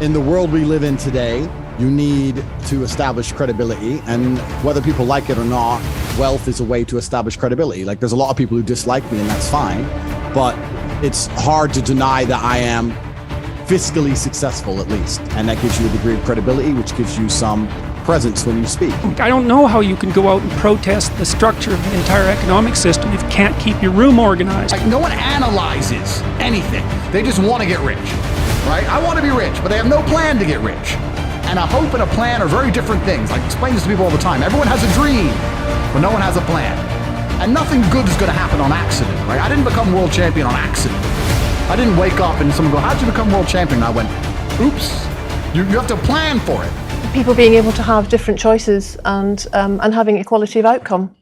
In the world we live in today, you need to establish credibility, and whether people like it or not, wealth is a way to establish credibility. Like, there's a lot of people who dislike me, and that's fine, but it's hard to deny that I am fiscally successful, at least, and that gives you a degree of credibility, which gives you some presence when you speak. I don't know how you can go out and protest the structure of the entire economic system if you can't keep your room organized. Like, no one analyzes anything. They just want to get rich, right? I want to be rich, but they have no plan to get rich. And a hope and a plan are very different things. I explain this to people all the time. Everyone has a dream, but no one has a plan. And nothing good is going to happen on accident, right? I didn't become world champion on accident. I didn't wake up and someone go, how'd you become world champion? And I went, oops, you have to plan for it. People being able to have different choices and having equality of outcome.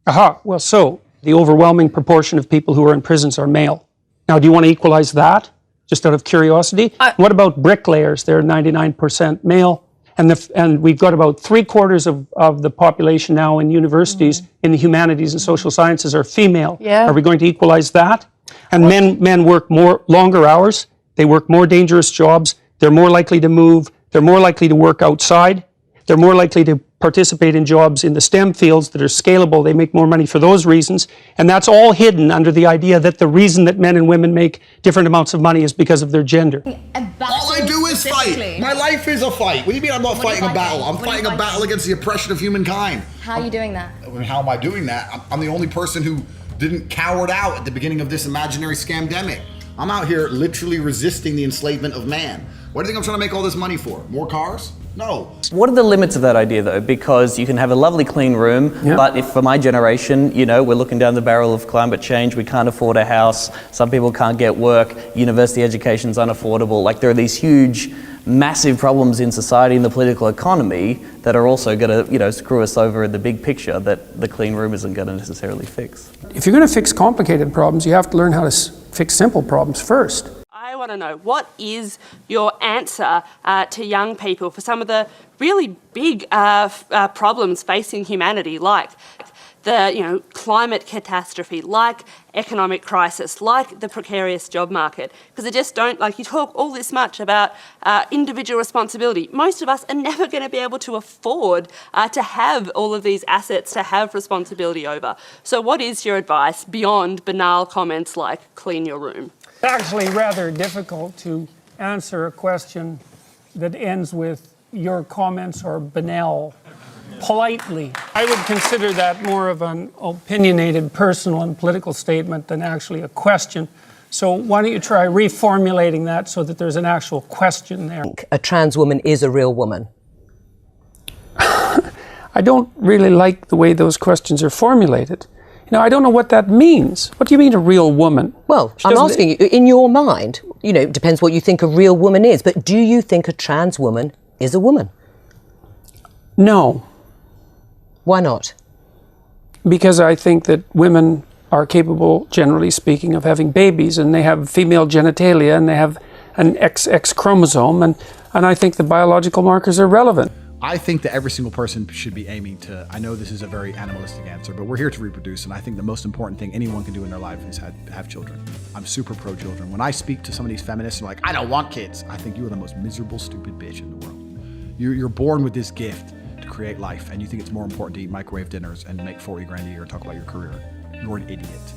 Aha, well, so the overwhelming proportion of people who are in prisons are male. Now, do you want to equalize that, just out of curiosity? What about bricklayers? They're 99% male, and we've got about 3/4 of the population now in universities in the humanities and social sciences are female. Yeah. Are we going to equalize that? And men work longer hours, they work more dangerous jobs, they're more likely to move, they're more likely to work outside. They're more likely to participate in jobs in the STEM fields that are scalable. They make more money for those reasons. And that's all hidden under the idea that the reason that men and women make different amounts of money is because of their gender. All I do is fight. My life is a fight. What do you mean I'm not fighting a battle? I'm fighting a battle against the oppression of humankind. How are you doing that? How am I doing that? I'm the only person who didn't cowered out at the beginning of this imaginary scamdemic. I'm out here literally resisting the enslavement of man. What do you think I'm trying to make all this money for? More cars? No. What are the limits of that idea, though? Because you can have a lovely clean room, but if for my generation, you know, we're looking down the barrel of climate change, we can't afford a house, some people can't get work, university education's unaffordable. Like, there are these huge, massive problems in society and the political economy that are also going to, you know, screw us over in the big picture that the clean room isn't going to necessarily fix. If you're going to fix complicated problems, you have to learn how to fix simple problems first. I want to know, what is your answer to young people for some of the really big problems facing humanity, like the climate catastrophe, like economic crisis, like the precarious job market? Because they just don't, like, you talk all this much about individual responsibility. Most of us are never going to be able to afford to have all of these assets to have responsibility over. So what is your advice beyond banal comments like clean your room? It's actually rather difficult to answer a question that ends with your comments are banal politely. I would consider that more of an opinionated personal and political statement than actually a question. So why don't you try reformulating that so that there's an actual question there? A trans woman is a real woman. I don't really like the way those questions are formulated. You know, I don't know what that means. What do you mean, a real woman? Well, I'm asking you, in your mind, you know, it depends what you think a real woman is, but do you think a trans woman is a woman? No. Why not? Because I think that women are capable, generally speaking, of having babies, and they have female genitalia, and they have an XX chromosome, and I think the biological markers are relevant. I think that every single person should be aiming to, I know this is a very animalistic answer, but we're here to reproduce, and I think the most important thing anyone can do in their life is have children. I'm super pro-children. When I speak to some of these feminists who are like, I don't want kids, I think you are the most miserable, stupid bitch in the world. You're born with this gift to create life, and you think it's more important to eat microwave dinners and make 40 grand a year and talk about your career. You're an idiot.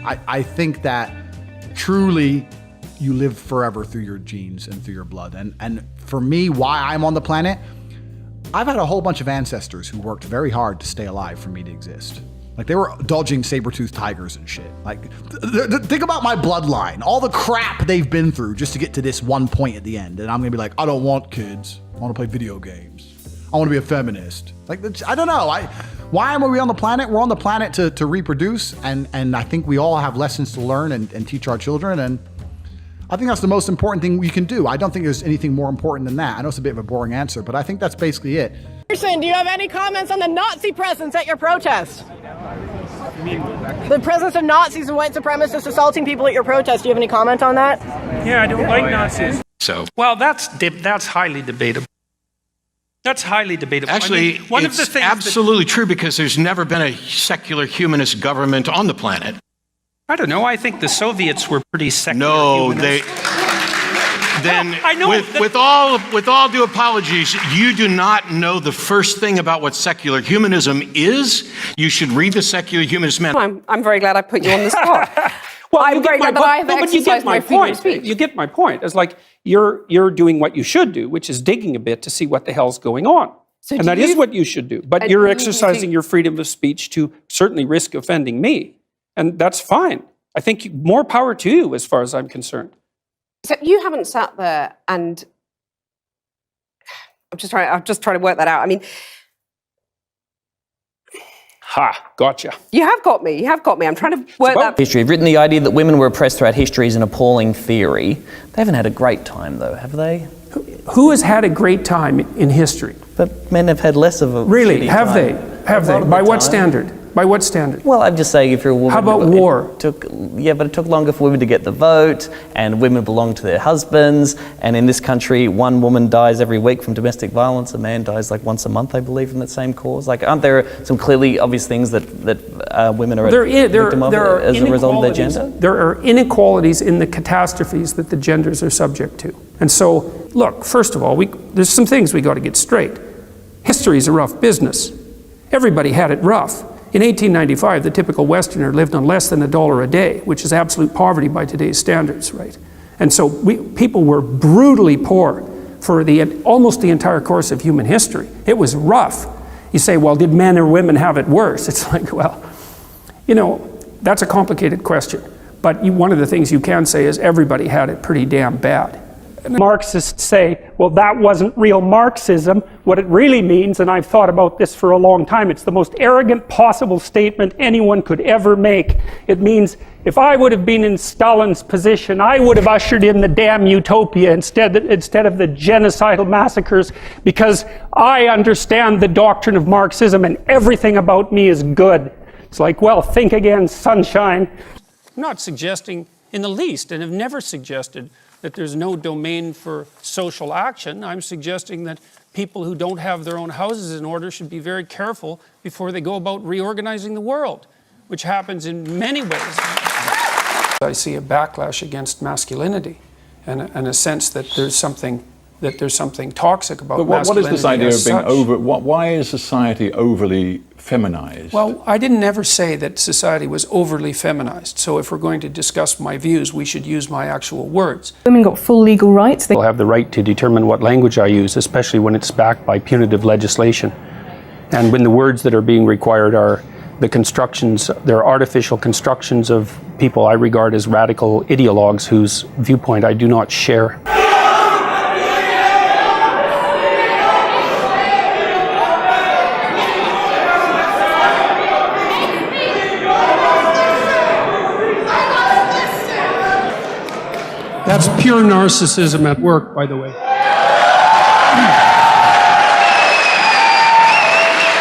I think that truly you live forever through your genes and through your blood. And for me, why I'm on the planet, I've had a whole bunch of ancestors who worked very hard to stay alive for me to exist. Like, they were dodging saber-toothed tigers and shit. Like, think about my bloodline, all the crap they've been through just to get to this one point at the end. And I'm gonna be like, I don't want kids. I want to play video games. I want to be a feminist. Like, I don't know. Why am we on the planet? We're on the planet to reproduce, and I think we all have lessons to learn and teach our children, and I think that's the most important thing we can do. I don't think there's anything more important than that. I know it's a bit of a boring answer, but I think that's basically it. Peterson, do you have any comments on the Nazi presence at your protest? The presence of Nazis and white supremacists assaulting people at your protest. Do you have any comment on that? Yeah, I don't like Nazis. So, well, that's highly debatable. That's highly debatable. Actually, I mean, one it's of the things absolutely true, because there's never been a secular humanist government on the planet. I don't know. I think the Soviets were pretty secular. No, humanists. then I know with all due apologies, you do not know the first thing about what secular humanism is. You should read the Secular Humanist Man. I'm very glad I put you on the spot. Well, I'm very glad that I have but you get exercised my freedom of speech. You get my point. It's like you're doing what you should do, which is digging a bit to see what the hell's going on. So and that is what you should do. But you're exercising your freedom of speech to certainly risk offending me. And that's fine. I think more power to you as far as I'm concerned. So you haven't sat there and I'm just trying to work that out. I mean, Gotcha. you have got me. I'm trying to work that. History. You've written the idea that women were oppressed throughout history is an appalling theory. They haven't had a great time, though, have they? Who has had a great time in history? But men have had less of a Really? shitty Have time. they? Have they? By what standard? By what standard? Well, I'm just saying if you're a woman... How about war? But it took longer for women to get the vote, and women belong to their husbands, and in this country, one woman dies every week from domestic violence, a man dies like once a month, I believe, from that same cause. Like, aren't there some clearly obvious things that women are victim of as a result of their gender? There are inequalities in the catastrophes that the genders are subject to. And so, look, first of all, there's some things we got to get straight. History is a rough business. Everybody had it rough. In 1895, the typical Westerner lived on less than $1 a day, which is absolute poverty by today's standards, right? And so people were brutally poor for almost the entire course of human history. It was rough. You say, well, did men or women have it worse? It's like, well, that's a complicated question. But one of the things you can say is everybody had it pretty damn bad. Marxists say, well, that wasn't real Marxism. What it really means, and I've thought about this for a long time, it's the most arrogant possible statement anyone could ever make. It means if I would have been in Stalin's position, I would have ushered in the damn utopia instead of the genocidal massacres, because I understand the doctrine of Marxism and everything about me is good. It's like, well, think again, sunshine. I'm not suggesting in the least, and have never suggested, that there's no domain for social action. I'm suggesting that people who don't have their own houses in order should be very careful before they go about reorganizing the world, which happens in many ways. I see a backlash against masculinity and a sense that there's something toxic about masculinity. What is this idea of being why is society overly feminized? Well, I didn't ever say that society was overly feminized. So if we're going to discuss my views, we should use my actual words. Women got full legal rights. They'll have the right to determine what language I use, especially when it's backed by punitive legislation. And when the words that are being required are the constructions, they're artificial constructions of people I regard as radical ideologues whose viewpoint I do not share. That's pure narcissism at work, by the way.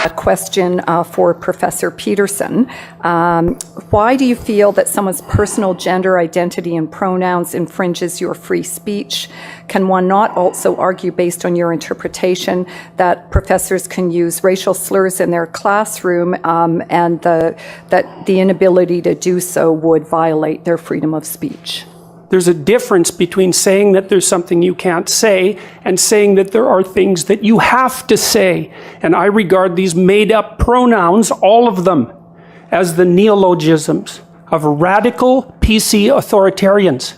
A question for Professor Peterson. Why do you feel that someone's personal gender identity and pronouns infringes your free speech? Can one not also argue, based on your interpretation, that professors can use racial slurs in their classroom and that the inability to do so would violate their freedom of speech? There's a difference between saying that there's something you can't say and saying that there are things that you have to say. And I regard these made-up pronouns, all of them, as the neologisms of radical PC authoritarians.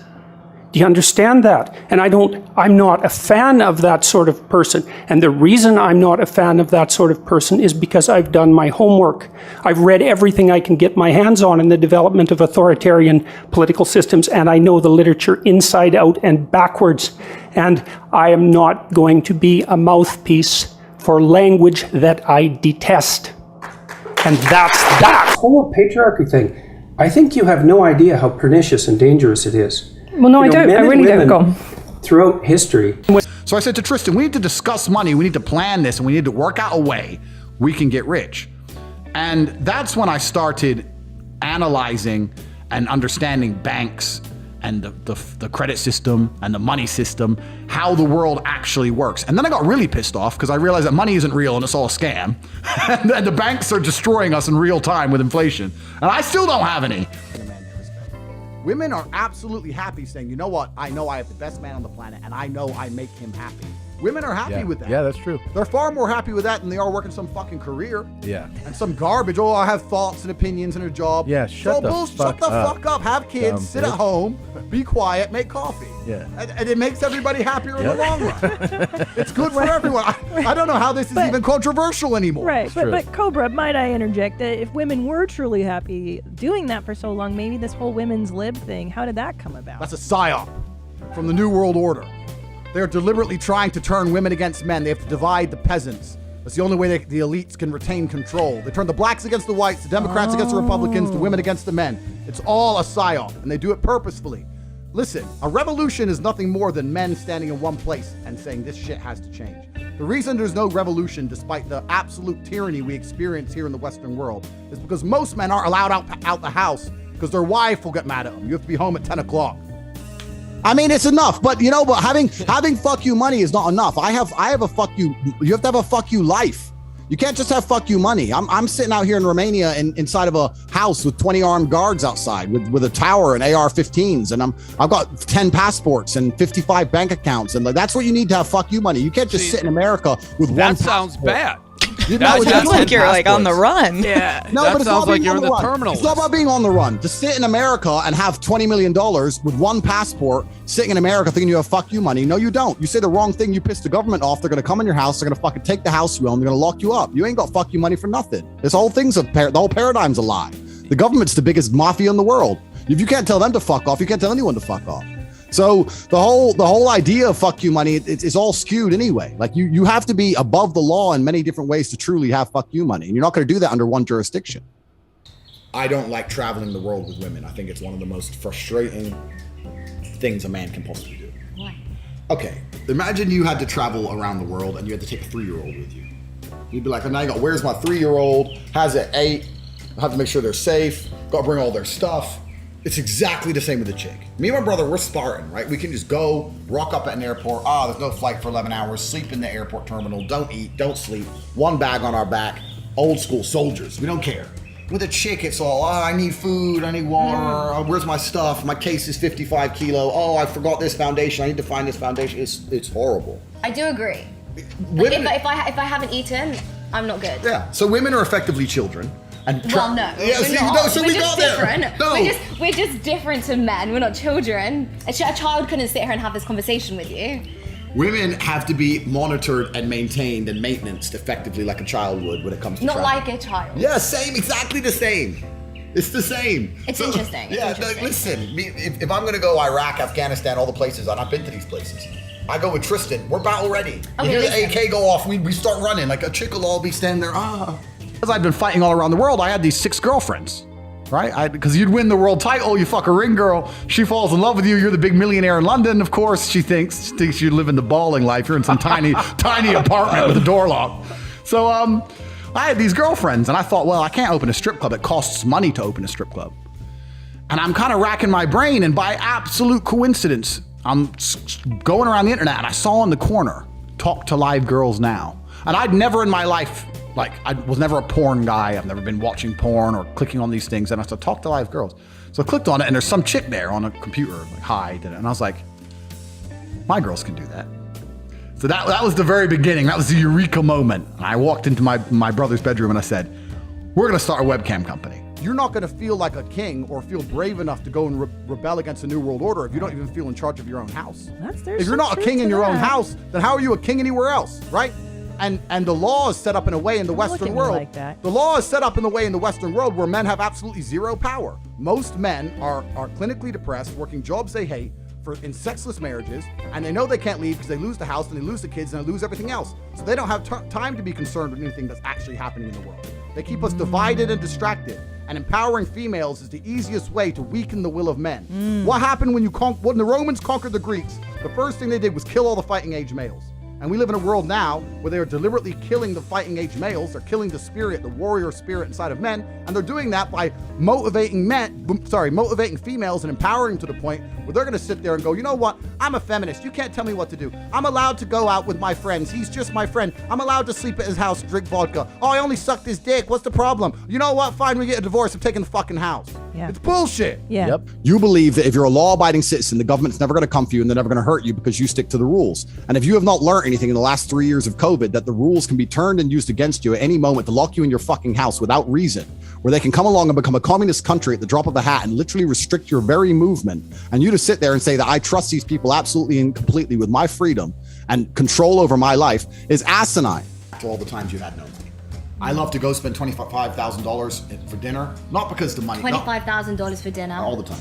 Do you understand that? And I'm not a fan of that sort of person. And the reason I'm not a fan of that sort of person is because I've done my homework. I've read everything I can get my hands on in the development of authoritarian political systems, and I know the literature inside out and backwards. And I am not going to be a mouthpiece for language that I detest. And that's that. The whole patriarchy thing, I think you have no idea how pernicious and dangerous it is. Well, no, I don't. I really don't. Go on. Throughout history. So I said to Tristan, we need to discuss money, we need to plan this, and we need to work out a way we can get rich. And that's when I started analyzing and understanding banks and the credit system and the money system, how the world actually works. And then I got really pissed off because I realized that money isn't real and it's all a scam. And the banks are destroying us in real time with inflation. And I still don't have any. Women are absolutely happy saying, you know what? I know I have the best man on the planet, and I know I make him happy. Women are happy with that. Yeah, that's true. They're far more happy with that than they are working some fucking career. Yeah. And some garbage. Oh, I have thoughts and opinions and a job. Yeah, shut the fuck up. Have kids, sit at home, be quiet, make coffee. Yeah. And it makes everybody happier in the long run. It's good for everyone. I don't know how this is even controversial anymore. Right, but Cobra, might I interject that if women were truly happy doing that for so long, maybe this whole women's lib thing, how did that come about? That's a psyop from the New World Order. They're deliberately trying to turn women against men. They have to divide the peasants. That's the only way the elites can retain control. They turn the blacks against the whites, the Democrats against the Republicans, the women against the men. It's all a psyop, and they do it purposefully. Listen, a revolution is nothing more than men standing in one place and saying this shit has to change. The reason there's no revolution, despite the absolute tyranny we experience here in the Western world, is because most men aren't allowed out the house because their wife will get mad at them. You have to be home at 10 o'clock. I mean, it's enough, but having fuck you money is not enough. I have a fuck you. You have to have a fuck you life. You can't just have fuck you money. I'm sitting out here in Romania inside of a house with 20 armed guards outside with a tower and AR-15s, and I've got 10 passports and 55 bank accounts, and that's what you need to have fuck you money. You can't just sit in America with one. That sounds bad. That sounds like you're like on the run. Yeah. No, that but it's sounds not like being you're on in the the run. terminal. It's not about being on the run. To sit in America and have $20 million with one passport, sitting in America thinking you have fuck you money. No, you don't. You say the wrong thing, you piss the government off. They're going to come in your house. They're going to fucking take the house you own. They're going to lock you up. You ain't got fuck you money for nothing. This whole thing's the whole paradigm's a lie. The government's the biggest mafia in the world. If you can't tell them to fuck off, you can't tell anyone to fuck off. So the whole idea of fuck you money it's all skewed anyway. Like you have to be above the law in many different ways to truly have fuck you money, and you're not going to do that under one jurisdiction. I don't like traveling the world with women. I think it's one of the most frustrating things a man can possibly do. Why? Okay, imagine you had to travel around the world and you had to take a 3-year-old with you. You'd be like, oh, now you go, where's my 3-year-old? Has it 8? I have to make sure they're safe. Got to bring all their stuff. It's exactly the same with the chick. Me and my brother, we're Spartan, right? We can just go, rock up at an airport. There's no flight for 11 hours, sleep in the airport terminal, don't eat, don't sleep, one bag on our back, old school soldiers. We don't care. With a chick, it's all, I need food, I need water, where's my stuff? My case is 55 kilo. I forgot this foundation, I need to find this foundation. It's horrible. I do agree. Women, If I haven't eaten, I'm not good. yeah, so women are effectively children. Well, no. Yeah, we're see, not. no, so we're we just got different. there. No. We're just different to men. We're not children. A child couldn't sit here and have this conversation with you. Women have to be monitored and maintained and maintenanced effectively like a child would when it comes to Not travel. like a child. Yeah, same, exactly the same. It's the same. It's interesting. It's Yeah, interesting. listen, if I'm going to go Iraq, Afghanistan, all the places, and I've been to these places, I go with Tristan. We're battle ready. Okay, you hear listen. the AK go off, we start running. Like a chick will all be standing there, As I've been fighting all around the world, I had these 6 girlfriends, right? Because you'd win the world title, you fuck a ring girl, she falls in love with you, you're the big millionaire in London, of course, she thinks you live in the balling life, you're in some tiny apartment with a door lock. So I had these girlfriends, and I thought, well, I can't open a strip club, it costs money to open a strip club. And I'm kind of racking my brain, and by absolute coincidence, I'm going around the internet, and I saw in the corner, Talk to Live Girls Now. And I'd never in my life, I was never a porn guy. I've never been watching porn or clicking on these things. And I said, Talk to Live Girls. So I clicked on it, and there's some chick there on a computer, like, hi, did it. And I was like, my girls can do that. So that was the very beginning. That was the eureka moment. And I walked into my brother's bedroom, and I said, we're going to start a webcam company. You're not going to feel like a king or feel brave enough to go and rebel against the New World Order if you don't even feel in charge of your own house. If you're not a king in your own house, then how are you a king anywhere else, right? And the law is set up in a way in the Western world. Like that. The law is set up in the way in the Western world where men have absolutely zero power. Most men are clinically depressed, working jobs they hate, in sexless marriages, and they know they can't leave because they lose the house and they lose the kids and they lose everything else. So they don't have time to be concerned with anything that's actually happening in the world. They keep us divided and distracted. And empowering females is the easiest way to weaken the will of men. What happened when the Romans conquered the Greeks? The first thing they did was kill all the fighting age males. And we live in a world now where they are deliberately killing the fighting age males. They're killing the spirit, the warrior spirit inside of men. And they're doing that by motivating females and empowering them to the point where they're going to sit there and go, you know what? I'm a feminist. You can't tell me what to do. I'm allowed to go out with my friends. He's just my friend. I'm allowed to sleep at his house, drink vodka. Oh, I only sucked his dick. What's the problem? You know what? Fine, we get a divorce. I'm taking the fucking house. Yeah. It's bullshit. Yeah. Yep. You believe that if you're a law-abiding citizen, the government's never going to come for you and they're never going to hurt you because you stick to the rules. And if you have not learned anything in the last 3 years of COVID, that the rules can be turned and used against you at any moment to lock you in your fucking house without reason, where they can come along and become a communist country at the drop of a hat and literally restrict your very movement, and you to sit there and say that I trust these people absolutely and completely with my freedom and control over my life is asinine. To all the times you've had no money. I love to go spend $25,000 for dinner, not because the money. $25,000 for dinner. All the time,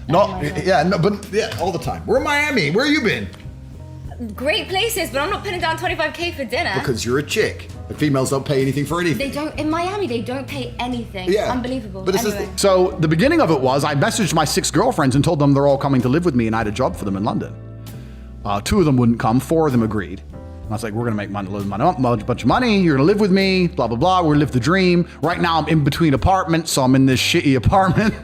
yeah. All the time. We're in Miami. Where you been? Great places, but I'm not putting down 25K for dinner. Because you're a chick. The females don't pay anything for anything. They don't, in Miami, they don't pay anything. Yeah. Unbelievable. But anyway. so the beginning of it was I messaged my 6 girlfriends and told them they're all coming to live with me, and I had a job for them in London. 2 of them wouldn't come, 4 of them agreed. And I was like, we're gonna make money, a bunch of money, you're gonna live with me, blah, blah, blah, we're gonna live the dream. Right now I'm in between apartments, so I'm in this shitty apartment.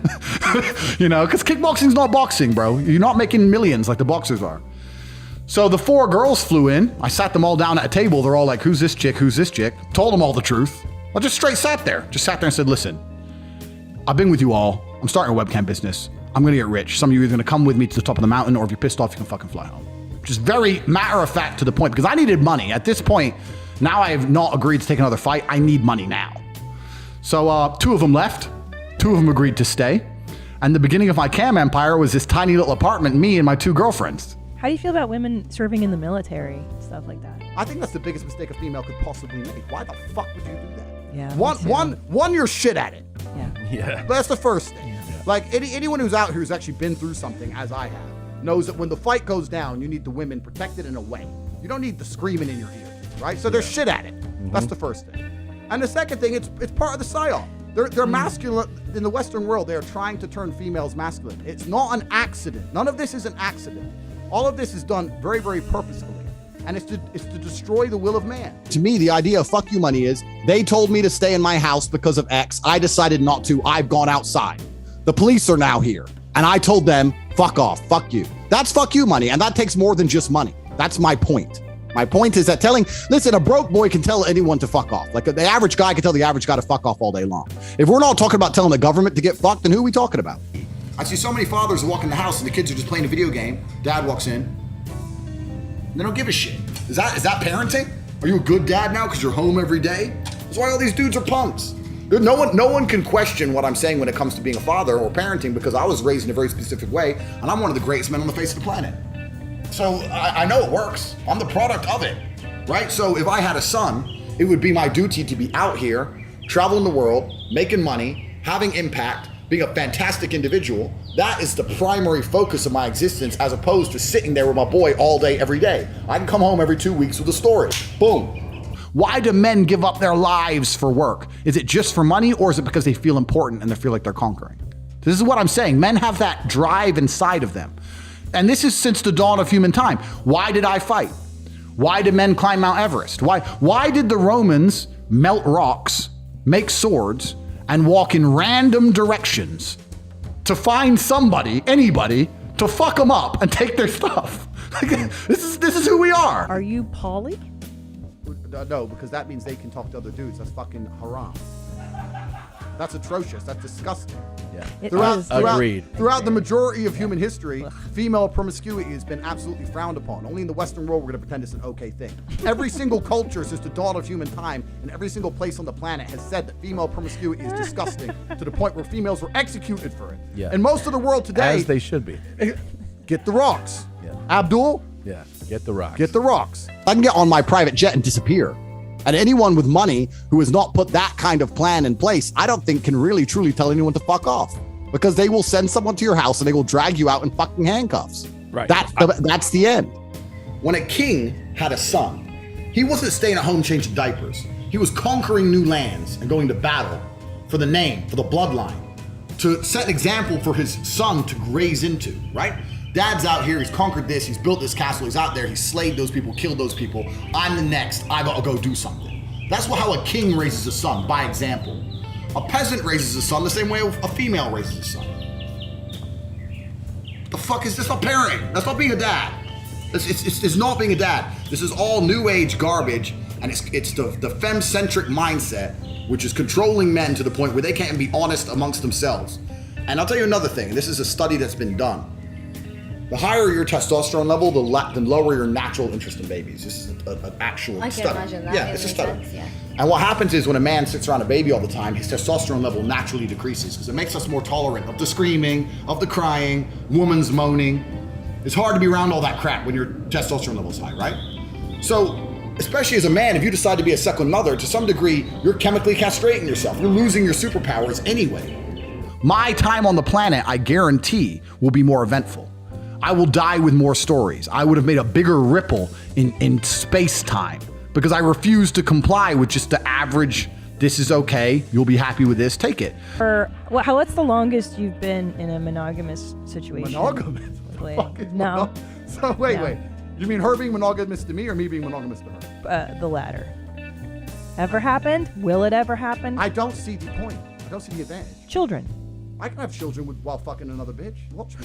You know, because kickboxing's not boxing, bro. You're not making millions like the boxers are. So the 4 girls flew in, I sat them all down at a table, they're all like, who's this chick, who's this chick? Told them all the truth. I just straight sat there and said, listen, I've been with you all, I'm starting a webcam business, I'm gonna get rich. Some of you are gonna come with me to the top of the mountain, or if you're pissed off, you can fucking fly home. Just very matter of fact to the point, because I needed money. At this point, now I have not agreed to take another fight. I need money now. So 2 of them left. 2 of them agreed to stay. And the beginning of my cam empire was this tiny little apartment, me and my 2 girlfriends. How do you feel about women serving in the military, stuff like that? I think that's the biggest mistake a female could possibly make. Why the fuck would you do that? Yeah. One, you're shit at it. Yeah. That's the first thing. Yeah. Like anyone who's out here who's actually been through something, as I have, knows that when the fight goes down, you need the women protected in a way. You don't need the screaming in your ear, right? So they're shit at it. That's the first thing. And the second thing, it's part of the psyop. They're masculine. In the Western world, they are trying to turn females masculine. It's not an accident. None of this is an accident. All of this is done very, very purposefully. And it's to destroy the will of man. To me, the idea of fuck you money is, they told me to stay in my house because of X. I decided not to. I've gone outside. The police are now here. And I told them, fuck off, fuck you. That's fuck you money, and that takes more than just money. That's my point. My point is that listen, a broke boy can tell anyone to fuck off. Like the average guy can tell the average guy to fuck off all day long. If we're not talking about telling the government to get fucked, then who are we talking about? I see so many fathers walk in the house and the kids are just playing a video game. Dad walks in. They don't give a shit. Is that parenting? Are you a good dad now because you're home every day? That's why all these dudes are punks. No one can question what I'm saying when it comes to being a father or parenting, because I was raised in a very specific way, and I'm one of the greatest men on the face of the planet. So I know it works. I'm the product of it, right? So if I had a son, it would be my duty to be out here, traveling the world, making money, having impact, being a fantastic individual. That is the primary focus of my existence, as opposed to sitting there with my boy all day, every day. I can come home every 2 weeks with a story. Boom. Why do men give up their lives for work? Is it just for money, or is it because they feel important and they feel like they're conquering? This is what I'm saying. Men have that drive inside of them. And this is since the dawn of human time. Why did I fight? Why did men climb Mount Everest? Why did the Romans melt rocks, make swords, and walk in random directions to find somebody, anybody, to fuck them up and take their stuff? This is who we are. Are you poly? No, because that means they can talk to other dudes. That's fucking haram. That's atrocious. That's disgusting. Yeah. Throughout the majority of human history, female promiscuity has been absolutely frowned upon. Only in the Western world we're going to pretend it's an okay thing. Every single culture since the dawn of human time, and every single place on the planet has said that female promiscuity is disgusting, to the point where females were executed for it. Yeah. And most of the world today, as they should be. Get the rocks. Yeah. Abdul. Yeah. Get the rocks. Get the rocks. I can get on my private jet and disappear. And anyone with money who has not put that kind of plan in place, I don't think can really truly tell anyone to fuck off, because they will send someone to your house and they will drag you out in fucking handcuffs. Right. That's the end. When a king had a son, he wasn't staying at home changing diapers. He was conquering new lands and going to battle for the name, for the bloodline, to set an example for his son to graze into, right? Dad's out here, he's conquered this, he's built this castle, he's out there, he's slayed those people, killed those people. I'm the next, I gotta go do something. That's how a king raises a son, by example. A peasant raises a son the same way a female raises a son. The fuck is this? Not parenting. That's not being a dad. It's not being a dad. This is all new age garbage, and it's the femme-centric mindset, which is controlling men to the point where they can't be honest amongst themselves. And I'll tell you another thing, and this is a study that's been done. The higher your testosterone level, the lower your natural interest in babies. This is an actual I study. can imagine that. Yeah, It it's a makes study. sense, yeah. And what happens is when a man sits around a baby all the time, his testosterone level naturally decreases because it makes us more tolerant of the screaming, of the crying, woman's moaning. It's hard to be around all that crap when your testosterone level's high, right? So, especially as a man, if you decide to be a second mother, to some degree, you're chemically castrating yourself. You're losing your superpowers anyway. My time on the planet, I guarantee, will be more eventful. I will die with more stories. I would have made a bigger ripple in space-time because I refuse to comply with just the average, this is okay, you'll be happy with this, take it. What's the longest you've been in a monogamous situation? Monogamous? No. So wait. You mean her being monogamous to me or me being monogamous to her? The latter. Ever happened? Will it ever happen? I don't see the point. I don't see the advantage. Children. I can have children while fucking another bitch. Watch me.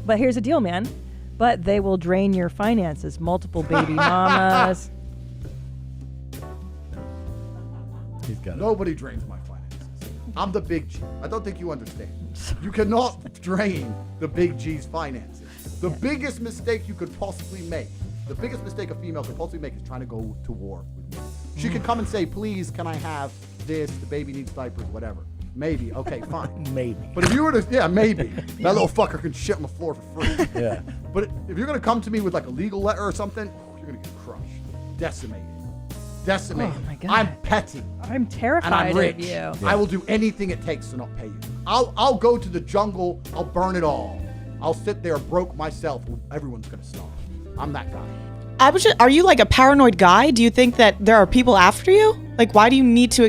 But here's the deal, man. But they will drain your finances. Multiple baby mamas. He's got it. Nobody drains my finances. I'm the big G. I don't think you understand. You cannot drain the big G's finances. The biggest mistake you could possibly make, the biggest mistake a female could possibly make is trying to go to war with me. She could come and say, please, can I have this? The baby needs diapers, whatever. Maybe. Okay, fine. Maybe. But if you were to, maybe. That little fucker can shit on the floor for free. Yeah. But if you're going to come to me with like a legal letter or something, you're going to get crushed. Decimated. Oh my God. I'm petty. I'm terrified And I'm rich. of you. Yeah. I will do anything it takes to not pay you. I'll go to the jungle. I'll burn it all. I'll sit there broke myself. Everyone's going to starve. I'm that guy. Are you like a paranoid guy? Do you think that there are people after you? Like, why do you need to,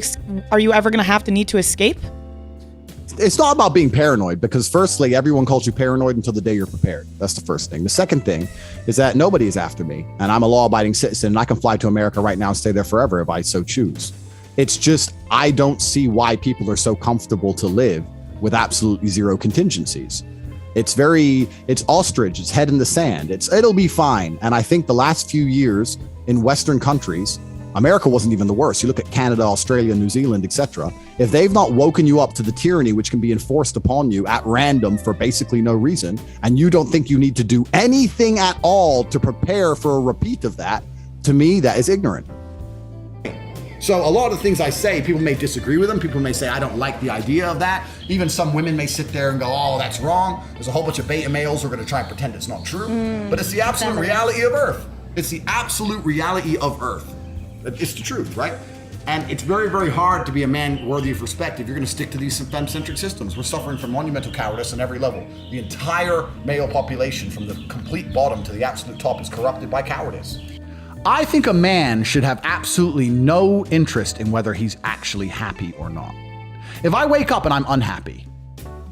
are you ever going to need to escape? It's not about being paranoid because firstly, everyone calls you paranoid until the day you're prepared. That's the first thing. The second thing is that nobody is after me and I'm a law-abiding citizen and I can fly to America right now and stay there forever if I so choose. It's just, I don't see why people are so comfortable to live with absolutely zero contingencies. It's ostrich, it's head in the sand. It'll be fine. And I think the last few years in Western countries, America wasn't even the worst. You look at Canada, Australia, New Zealand, etc. If they've not woken you up to the tyranny which can be enforced upon you at random for basically no reason, and you don't think you need to do anything at all to prepare for a repeat of that, to me, that is ignorant. So a lot of the things I say, people may disagree with them. People may say, I don't like the idea of that. Even some women may sit there and go, oh, that's wrong. There's a whole bunch of beta males who are going to try and pretend it's not true. But it's the absolute reality of Earth. It's the absolute reality of Earth. It's the truth, right? And it's very, very hard to be a man worthy of respect if you're going to stick to these femme-centric systems. We're suffering from monumental cowardice on every level. The entire male population, from the complete bottom to the absolute top, is corrupted by cowardice. I think a man should have absolutely no interest in whether he's actually happy or not. If I wake up and I'm unhappy,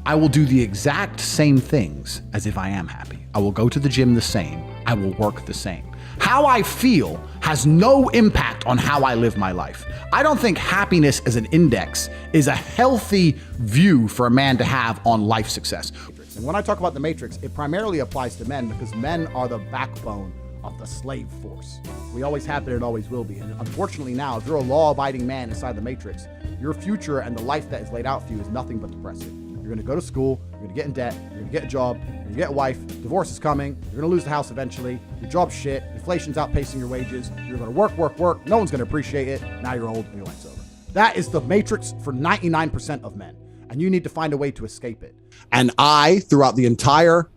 I will do the exact same things as if I am happy. I will go to the gym the same. I will work the same. How I feel has no impact on how I live my life. I don't think happiness as an index is a healthy view for a man to have on life success. And when I talk about the matrix, it primarily applies to men because men are the backbone of the slave force. We always have been and always will be. And unfortunately now, if you're a law-abiding man inside the matrix, your future and the life that is laid out for you is nothing but depressing. You're gonna go to school, you're gonna get in debt, you're gonna get a job, you're gonna get a wife, divorce is coming, you're gonna lose the house eventually, your job's shit, inflation's outpacing your wages, you're gonna work, no one's gonna appreciate it, now you're old and your life's over. That is the matrix for 99% of men, and you need to find a way to escape it. And I, throughout the entire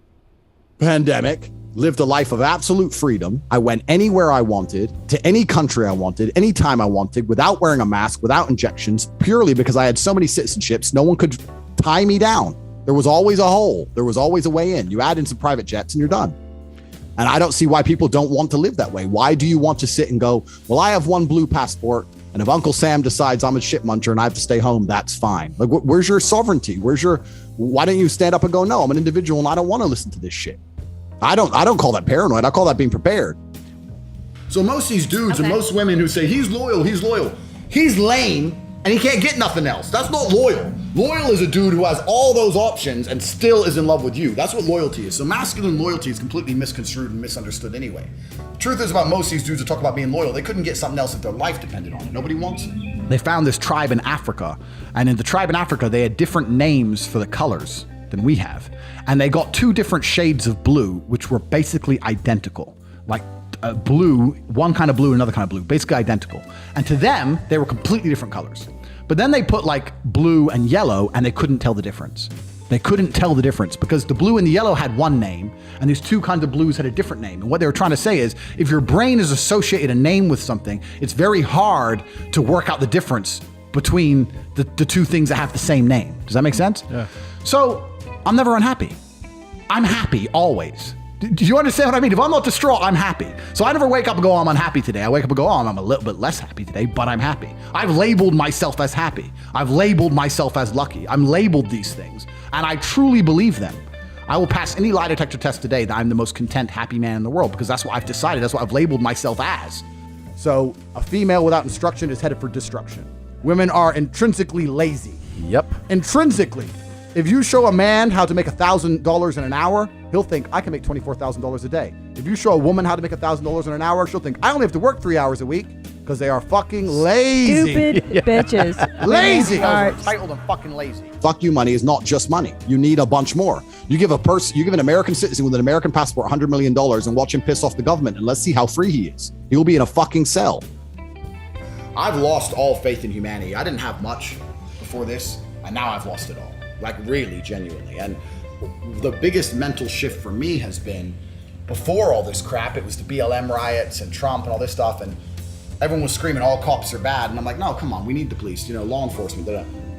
pandemic, lived a life of absolute freedom. I went anywhere I wanted, to any country I wanted, anytime I wanted, without wearing a mask, without injections, purely because I had so many citizenships, no one could tie me down. There was always a hole. There was always a way in. You add in some private jets and you're done. And I don't see why people don't want to live that way. Why do you want to sit and go, well, I have one blue passport, and if Uncle Sam decides I'm a shit muncher and I have to stay home, that's fine. Like, where's your sovereignty? Why don't you stand up and go, no, I'm an individual and I don't want to listen to this shit. I don't call that paranoid. I call that being prepared. So most of these dudes and most women who say he's loyal, he's lame and he can't get nothing else. That's not loyal. Loyal is a dude who has all those options and still is in love with you. That's what loyalty is. So masculine loyalty is completely misconstrued and misunderstood anyway. The truth is about most of these dudes who talk about being loyal, they couldn't get something else if their life depended on it. Nobody wants it. They found this tribe in Africa, and in the tribe in Africa, they had different names for the colors than we have. And they got 2 different shades of blue, which were basically identical. Like blue, one kind of blue, another kind of blue, basically identical. And to them, they were completely different colors. But then they put like blue and yellow, and they couldn't tell the difference. They couldn't tell the difference because the blue and the yellow had one name, and these 2 kinds of blues had a different name. And what they were trying to say is, if your brain is associated a name with something, it's very hard to work out the difference between the 2 things that have the same name. Does that make sense? Yeah. So I'm never unhappy. I'm happy always. Do you understand what I mean? If I'm not distraught, I'm happy. So I never wake up and go, oh, I'm unhappy today. I wake up and go, oh, I'm a little bit less happy today, but I'm happy. I've labeled myself as happy. I've labeled myself as lucky. I'm labeled these things, and I truly believe them. I will pass any lie detector test today that I'm the most content, happy man in the world because that's what I've decided. That's what I've labeled myself as. So a female without instruction is headed for destruction. Women are intrinsically lazy. Yep. Intrinsically. If you show a man how to make $1,000 in an hour, he'll think, I can make $24,000 a day. If you show a woman how to make $1,000 in an hour, she'll think, I only have to work 3 hours a week because they are fucking lazy. Stupid bitches. Lazy. Smart. Entitled and fucking lazy. Fuck you money is not just money. You need a bunch more. You give an American citizen with an American passport $100 million and watch him piss off the government, and let's see how free he is. He'll be in a fucking cell. I've lost all faith in humanity. I didn't have much before this, and now I've lost it all. Like really, genuinely. And the biggest mental shift for me has been, before all this crap, it was the BLM riots and Trump and all this stuff, and everyone was screaming all cops are bad, and I'm like, no, come on, we need the police, law enforcement.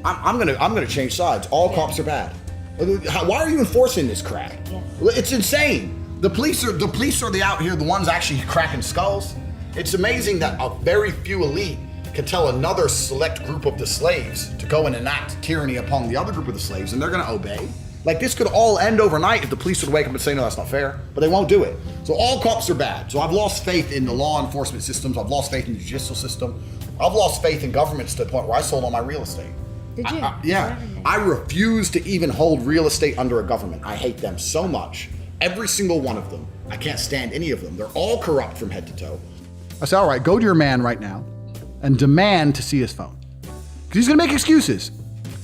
I'm gonna change sides. All cops are bad. Why are you enforcing this crap? Yeah. It's insane. The police are out here, the ones actually cracking skulls. It's amazing that a very few elite can tell another select group of the slaves to go and enact tyranny upon the other group of the slaves, and they're going to obey. Like, this could all end overnight if the police would wake up and say, no, that's not fair, but they won't do it. So all cops are bad. So I've lost faith in the law enforcement systems. I've lost faith in the judicial system. I've lost faith in governments to the point where I sold all my real estate. Did you? Yeah. I refuse to even hold real estate under a government. I hate them so much. Every single one of them. I can't stand any of them. They're all corrupt from head to toe. I said, all right, go to your man right now and demand to see his phone. Because he's going to make excuses.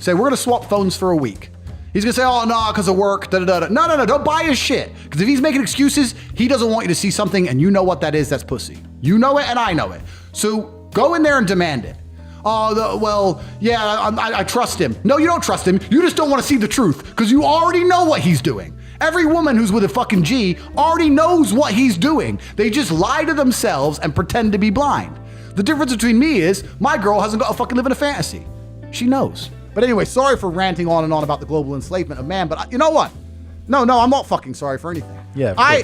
Say, we're going to swap phones for a week. He's going to say, oh, no, because of work, da-da-da-da. No, don't buy his shit. Because if he's making excuses, he doesn't want you to see something, and you know what that is, that's pussy. You know it, and I know it. So go in there and demand it. Oh, I trust him. No, you don't trust him. You just don't want to see the truth, because you already know what he's doing. Every woman who's with a fucking G already knows what he's doing. They just lie to themselves and pretend to be blind. The difference between me is my girl hasn't got to fucking live in a fantasy. She knows. But anyway, sorry for ranting on and on about the global enslavement of man, but you know what? No, I'm not fucking sorry for anything. Yeah.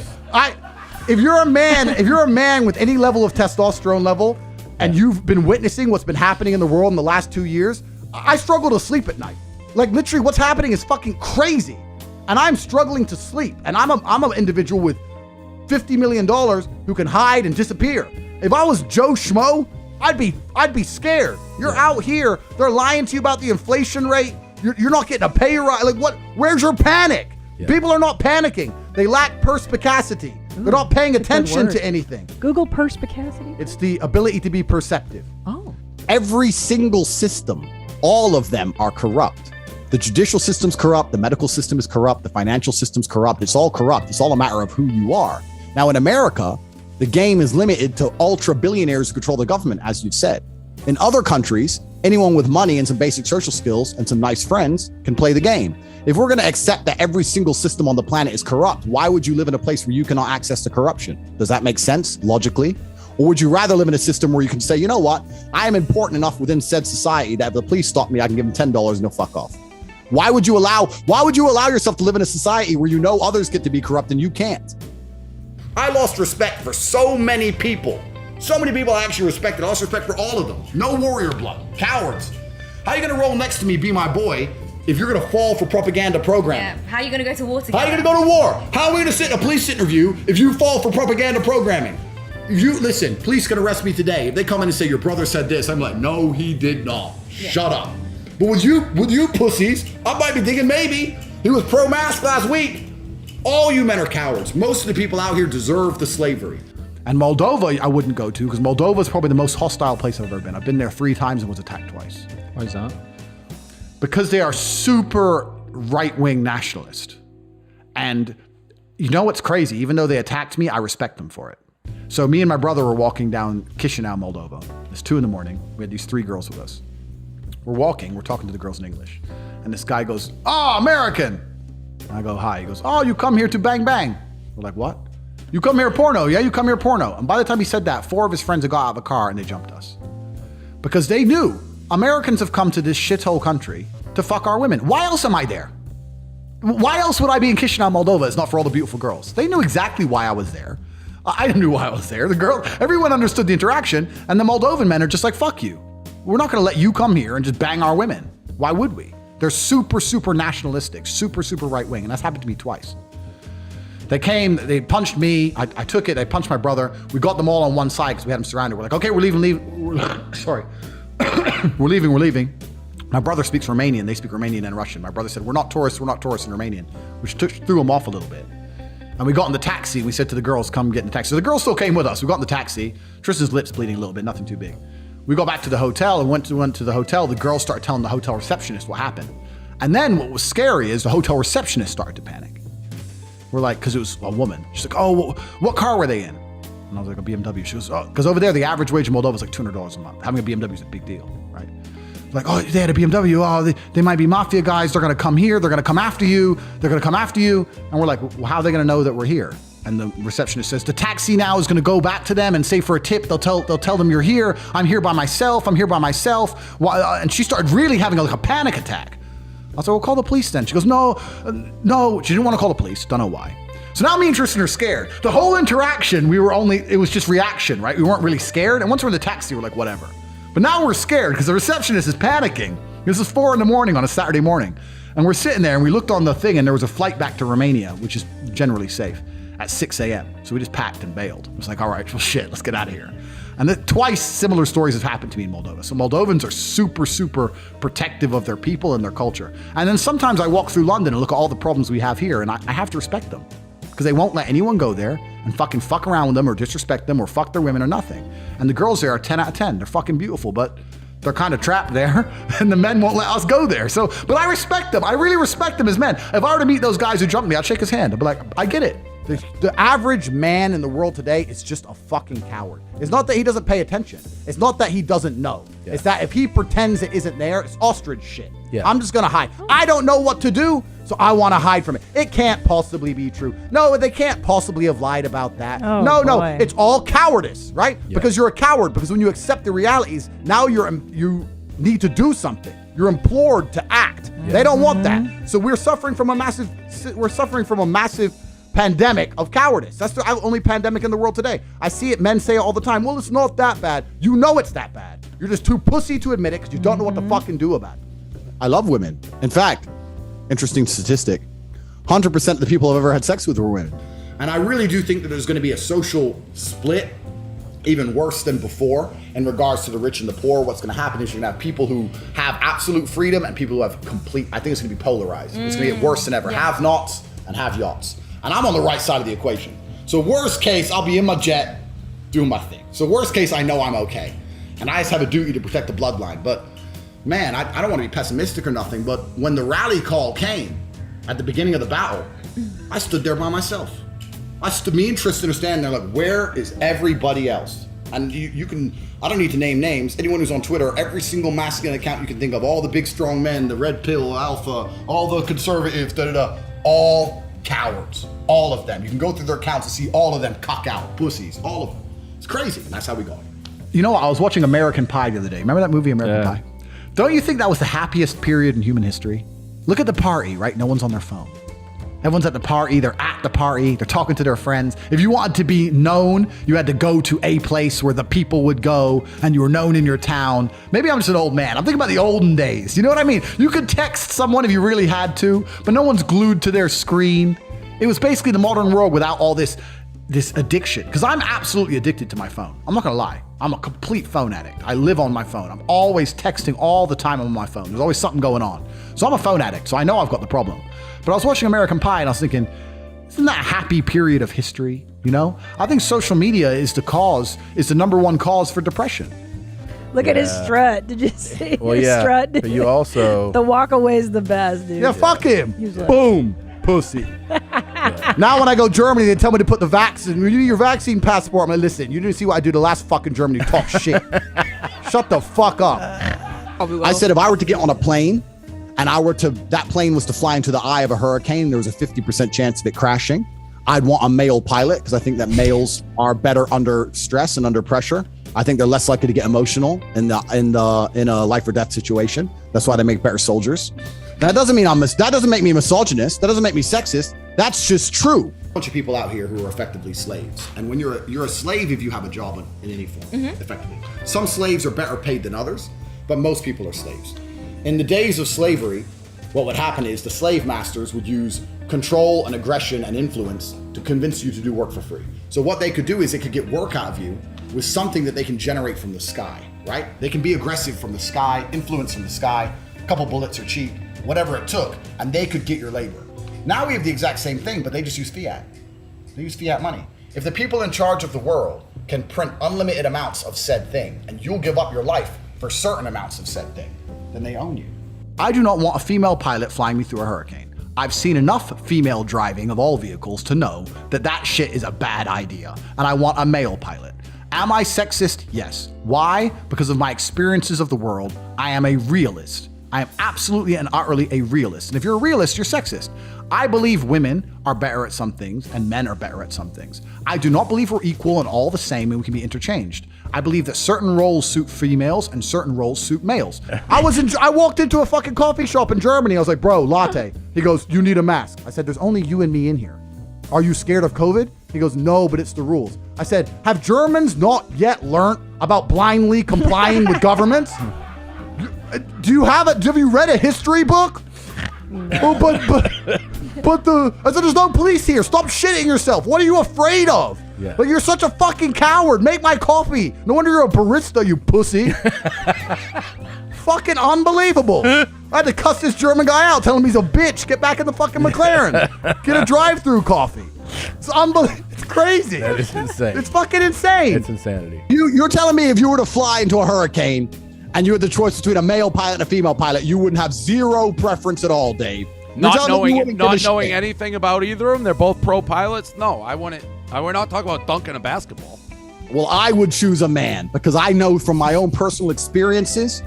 If you're a man with any level of testosterone level, and you've been witnessing what's been happening in the world in the last 2 years, I struggle to sleep at night. Like, literally, what's happening is fucking crazy. And I'm struggling to sleep. And I'm an individual with $50 million who can hide and disappear. If I was Joe Schmo, I'd be scared. You're out here, they're lying to you about the inflation rate. You're not getting a pay rise. Like, what? Where's your panic? Yeah. People are not panicking. They lack perspicacity. They're not paying attention to anything. Google perspicacity? It's the ability to be perceptive. Oh. Every single system, all of them are corrupt. The judicial system's corrupt, the medical system is corrupt, the financial system's corrupt. It's all corrupt. It's all a matter of who you are. Now in America, the game is limited to ultra billionaires who control the government, as you've said. In other countries, anyone with money and some basic social skills and some nice friends can play the game. If we're going to accept that every single system on the planet is corrupt, why would you live in a place where you cannot access the corruption? Does that make sense logically? Or would you rather live in a system where you can say, you know what? I am important enough within said society that if the police stop me, I can give them $10 and they'll fuck off. Why would you allow yourself to live in a society where you know others get to be corrupt and you can't? I lost respect for so many people. So many people I actually respected. I lost respect for all of them. No warrior blood. Cowards. How are you going to roll next to me, be my boy, if you're going to fall for propaganda programming? Yeah. How are you going to go to war together? How are you going to go to war? How are we going to sit in a police interview if you fall for propaganda programming? Listen, police going to arrest me today. If they come in and say, your brother said this, I'm like, no, he did not. Yeah. Shut up. But with you pussies, I might be thinking maybe. He was pro-mask last week. All you men are cowards. Most of the people out here deserve the slavery. And Moldova, I wouldn't go to, because Moldova is probably the most hostile place I've ever been. I've been there 3 times and was attacked twice. Why is that? Because they are super right-wing nationalist. And you know what's crazy? Even though they attacked me, I respect them for it. So me and my brother were walking down Chisinau, Moldova. It's 2 a.m. We had these 3 girls with us. We're walking, we're talking to the girls in English. And this guy goes, "Oh, American." And I go, "Hi." He goes, "Oh, you come here to bang bang." We're like, "What?" "You come here porno." "Yeah, you come here porno." And by the time he said that, 4 of his friends had got out of a car and they jumped us. Because they knew Americans have come to this shithole country to fuck our women. Why else am I there? Why else would I be in Chisinau, Moldova? It's not for all the beautiful girls. They knew exactly why I was there. I knew why I was there. Everyone understood the interaction, and the Moldovan men are just like, "Fuck you. We're not gonna let you come here and just bang our women. Why would we?" They're super, super nationalistic, super, super right wing, and that's happened to me twice. They came, they punched me, I took it, they punched my brother. We got them all on one side because we had them surrounded. We're like, "Okay, we're leaving. Sorry. we're leaving. My brother speaks Romanian, they speak Romanian and Russian. My brother said, we're not tourists in Romanian, which threw him off a little bit. And we got in the taxi, and we said to the girls, "Come get in the taxi." So the girls still came with us. We got in the taxi. Tristan's lips bleeding a little bit, nothing too big. We got back to the hotel and went to the hotel. The girls started telling the hotel receptionist what happened. And then what was scary is the hotel receptionist started to panic. We're like, because it was a woman. She's like, "Oh, what car were they in?" And I was like, "A BMW." She goes, "Oh," because over there, the average wage in Moldova is like $200 a month. Having a BMW is a big deal, right? Like, "Oh, they had a BMW. Oh, they might be mafia guys. They're going to come here. They're going to come after you. And we're like, "Well, how are they going to know that we're here?" And the receptionist says, "The taxi now is going to go back to them and say for a tip, they'll tell them you're here. I'm here by myself. And she started really having like a panic attack. I was like, "Well, call the police then." She goes, no. She didn't want to call the police. Don't know why. So now me and Tristan are scared. The whole interaction, it was just reaction, right? We weren't really scared. And once we're in the taxi, we're like, whatever. But now we're scared because the receptionist is panicking. This is 4 a.m. on a Saturday morning. And we're sitting there and we looked on the thing and there was a flight back to Romania, which is generally safe, at 6 a.m. So we just packed and bailed. It was like, all right, well, shit, let's get out of here. And twice similar stories have happened to me in Moldova. So Moldovans are super, super protective of their people and their culture. And then sometimes I walk through London and look at all the problems we have here, and I have to respect them because they won't let anyone go there and fuck around with them or disrespect them or fuck their women or nothing. And the girls there are 10 out of 10. They're fucking beautiful, but they're kind of trapped there and the men won't let us go there. So, but I respect them. I really respect them as men. If I were to meet those guys who jumped me, I'd shake his hand. I'd be like, I get it. The average man in the world today is just a fucking coward. It's not that he doesn't pay attention. It's not that he doesn't know. Yeah. It's that if he pretends it isn't there, it's ostrich shit. Yeah. I'm just gonna hide. I don't know what to do, so I want to hide from it. It can't possibly be true. No, they can't possibly have lied about that. Oh, no, boy. It's all cowardice, right? Yeah. Because you're a coward. Because when you accept the realities, now you need to do something. You're implored to act. Yeah. They don't want that. So we're suffering from a massive pandemic of cowardice. That's the only pandemic in the world today. I see it, men say it all the time. Well, it's not that bad. You know it's that bad. You're just too pussy to admit it because you don't know what to fucking do about it. I love women. In fact, interesting statistic, 100% of the people I've ever had sex with were women. And I really do think that there's going to be a social split, even worse than before, in regards to the rich and the poor. What's going to happen is you're going to have people who have absolute freedom and people who have complete, I think it's going to be polarized. It's going to get worse than ever. Yeah. Have-nots and have-yachts. And I'm on the right side of the equation. So worst case, I'll be in my jet doing my thing. So worst case, I know I'm okay. And I just have a duty to protect the bloodline. But man, I don't want to be pessimistic or nothing, but when the rally call came at the beginning of the battle, I stood there by myself. Me and Tristan are standing there like, where is everybody else? And you can, I don't need to name names. Anyone who's on Twitter, every single masculine account you can think of, all the big strong men, the red pill, alpha, all the conservatives, all cowards, all of them. You can go through their accounts and see all of them cock out, pussies, all of them. It's crazy, and that's how we go. You know, I was watching American Pie the other day. Remember that movie, American Pie? Don't you think that was the happiest period in human history? Look at the party, right? No one's on their phone. Everyone's at the party, they're at the party, they're talking to their friends. If you wanted to be known, you had to go to a place where the people would go and you were known in your town. Maybe I'm just an old man. I'm thinking about the olden days. You know what I mean? You could text someone if you really had to, but no one's glued to their screen. It was basically the modern world without all this addiction. Because I'm absolutely addicted to my phone. I'm not gonna lie. I'm a complete phone addict. I live on my phone. I'm always texting all the time on my phone. There's always something going on. So I'm a phone addict, so I know I've got the problem. But I was watching American Pie and I was thinking, Isn't that a happy period of history? You know, I think social media is the number one cause for depression. Look at his strut. Did you see his strut? But you also the walk away is the best, dude. Yeah, fuck him. Usually. Boom, pussy. Now when I go to Germany, they tell me to put the vaccine. When you do your vaccine passport, I'm like, listen, you didn't see what I do the last fucking Germany. Talk shit. Shut the fuck up. I said if I were to get on a plane and that plane was to fly into the eye of a hurricane, there was a 50% chance of it crashing. I'd want a male pilot because I think that males are better under stress and under pressure. I think they're less likely to get emotional in a life or death situation. That's why they make better soldiers. That doesn't mean that doesn't make me misogynist. That doesn't make me sexist. That's just true. A bunch of people out here who are effectively slaves. And when you're a slave if you have a job in any form, effectively. Some slaves are better paid than others, but most people are slaves. In the days of slavery, what would happen is the slave masters would use control and aggression and influence to convince you to do work for free. So what they could do is they could get work out of you with something that they can generate from the sky, right? They can be aggressive from the sky, influence from the sky, a couple bullets are cheap, whatever it took, and they could get your labor. Now we have the exact same thing, but they just use fiat. They use fiat money. If the people in charge of the world can print unlimited amounts of said thing, and you'll give up your life for certain amounts of said thing, then they own you. I do not want a female pilot flying me through a hurricane. I've seen enough female driving of all vehicles to know that shit is a bad idea, and I want a male pilot. Am I sexist? Yes. Why? Because of my experiences of the world. I am a realist. I am absolutely and utterly a realist. And if you're a realist, you're sexist. I believe women are better at some things and men are better at some things. I do not believe we're equal and all the same and we can be interchanged. I believe that certain roles suit females and certain roles suit males. I walked into a fucking coffee shop in Germany. I was like, bro, latte. He goes, you need a mask. I said, there's only you and me in here. Are you scared of COVID? He goes, no, but it's the rules. I said, have Germans not yet learned about blindly complying with governments? Have you read a history book? No. I said, there's no police here. Stop shitting yourself. What are you afraid of? Yeah. Like, you're such a fucking coward. Make my coffee. No wonder you're a barista, you pussy. Fucking unbelievable. I had to cuss this German guy out, tell him he's a bitch. Get back in the fucking McLaren. Get a drive-through coffee. It's unbelievable. It's crazy. That is insane. It's fucking insane. It's insanity. You're telling me if you were to fly into a hurricane and you had the choice between a male pilot and a female pilot, you wouldn't have zero preference at all, Dave? Not knowing anything about either of them, they're both pro pilots? No, I wouldn't. We're not talking about dunking a basketball. Well, I would choose a man because I know from my own personal experiences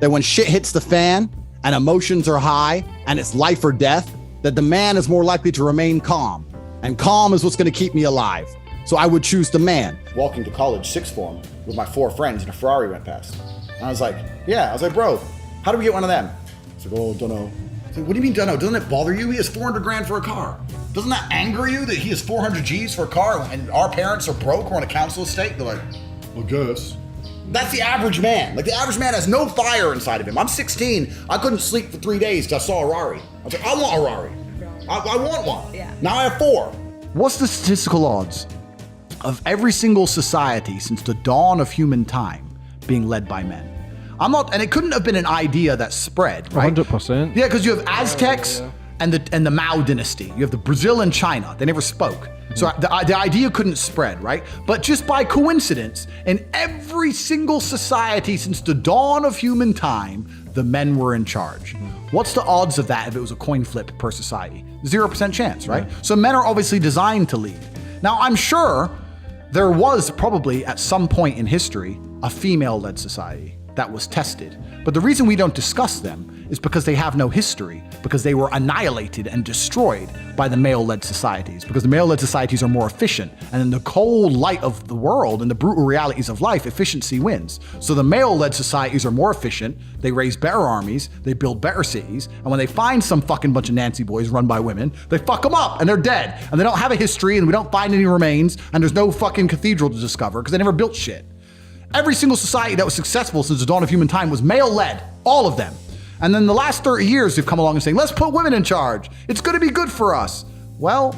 that when shit hits the fan and emotions are high and it's life or death, that the man is more likely to remain calm. And calm is what's going to keep me alive. So I would choose the man. Walking to college, sixth form, with my 4 friends, and a Ferrari went past. And I was like, bro, how do we get one of them? He's like, oh, don't know. I was like, what do you mean, don't know? Doesn't it bother you? He has 400 grand for a car. Doesn't that anger you that he has 400 G's for a car and our parents are broke, we're on a council estate? They're like, I guess. That's the average man. Like, the average man has no fire inside of him. I'm 16. I couldn't sleep for 3 days till I saw a Rari. I was like, I want a Rari. I want one. Yeah. Now I have 4. What's the statistical odds of every single society since the dawn of human time being led by men? And it couldn't have been an idea that spread, right? 100%. Yeah, because you have Aztecs and the Mao dynasty. You have the Brazil and China. They never spoke. So the idea couldn't spread, right? But just by coincidence, in every single society since the dawn of human time, the men were in charge. What's the odds of that if it was a coin flip per society? 0% chance, right? Yeah. So men are obviously designed to lead. Now, I'm sure there was probably at some point in history a female-led society that was tested. But the reason we don't discuss them is because they have no history, because they were annihilated and destroyed by the male-led societies, because the male-led societies are more efficient. And in the cold light of the world and the brutal realities of life, efficiency wins. So the male-led societies are more efficient, they raise better armies, they build better cities, and when they find some fucking bunch of Nancy boys run by women, they fuck them up and they're dead. And they don't have a history and we don't find any remains and there's no fucking cathedral to discover because they never built shit. Every single society that was successful since the dawn of human time was male-led, all of them. And then the last 30 years, they've come along and saying, let's put women in charge. It's going to be good for us. Well,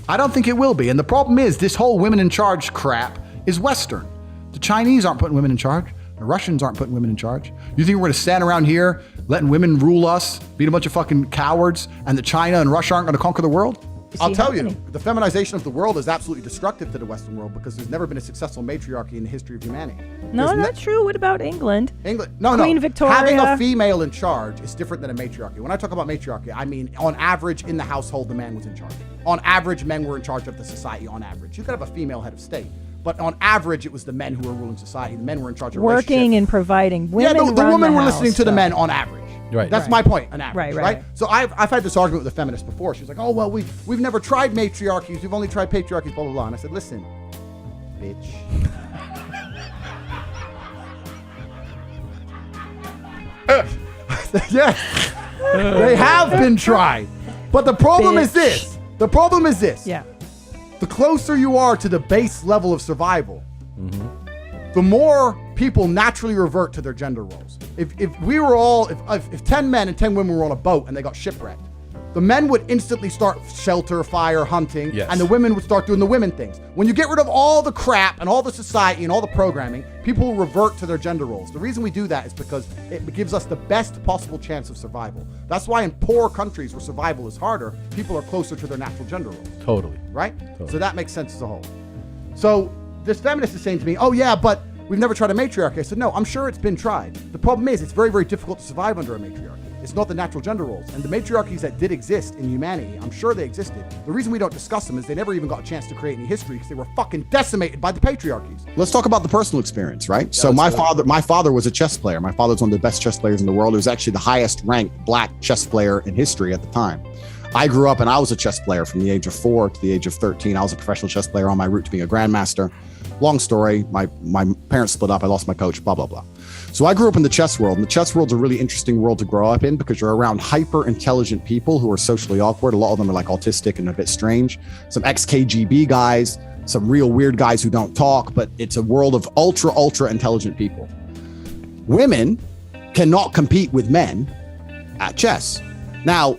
I don't think it will be. And the problem is this whole women in charge crap is Western. The Chinese aren't putting women in charge. The Russians aren't putting women in charge. You think we're going to stand around here letting women rule us, being a bunch of fucking cowards, and that China and Russia aren't going to conquer the world? I'll tell you, the feminization of the world is absolutely destructive to the Western world because there's never been a successful matriarchy in the history of humanity. No, not true. What about England? Queen Victoria. Having a female in charge is different than a matriarchy. When I talk about matriarchy, I mean on average in the household, the man was in charge. On average, men were in charge of the society on average. You could have a female head of state, but on average, it was the men who were ruling society. The men were in charge of Working and providing. Women the women were house, listening to the men on average. Right. That's my point, on average, Right. right? So I've had this argument with a feminist before. She's like, oh, well, we've never tried matriarchies. We've only tried patriarchies, blah, blah, blah. And I said, listen, bitch. Yes, they have been tried. But the problem is this. The problem is this. Yeah. The closer you are to the base level of survival, the more people naturally revert to their gender roles. If 10 men and 10 women were on a boat and they got shipwrecked, the men would instantly start shelter, fire, hunting, and the women would start doing the women things. When you get rid of all the crap and all the society and all the programming, people will revert to their gender roles. The reason we do that is because it gives us the best possible chance of survival. That's why in poor countries where survival is harder, people are closer to their natural gender roles. Totally. Right? So that makes sense as a whole. So this feminist is saying to me, oh yeah, but we've never tried a matriarchy. I said, no, I'm sure it's been tried. The problem is it's very, very difficult to survive under a matriarchy. It's not the natural gender roles. And the matriarchies that did exist in humanity, I'm sure they existed. The reason we don't discuss them is they never even got a chance to create any history because they were fucking decimated by the patriarchies. Let's talk about the personal experience, right? So my father was a chess player. My father was one of the best chess players in the world. He was actually the highest ranked black chess player in history at the time. I grew up and I was a chess player from the age of 4 to the age of 13. I was a professional chess player on my route to being a grandmaster. Long story, my parents split up, I lost my coach, blah, blah, blah. So I grew up in the chess world, and the chess world's a really interesting world to grow up in because you're around hyper-intelligent people who are socially awkward. A lot of them are like autistic and a bit strange. Some ex-KGB guys, some real weird guys who don't talk, but it's a world of ultra intelligent people. Women cannot compete with men at chess. Now,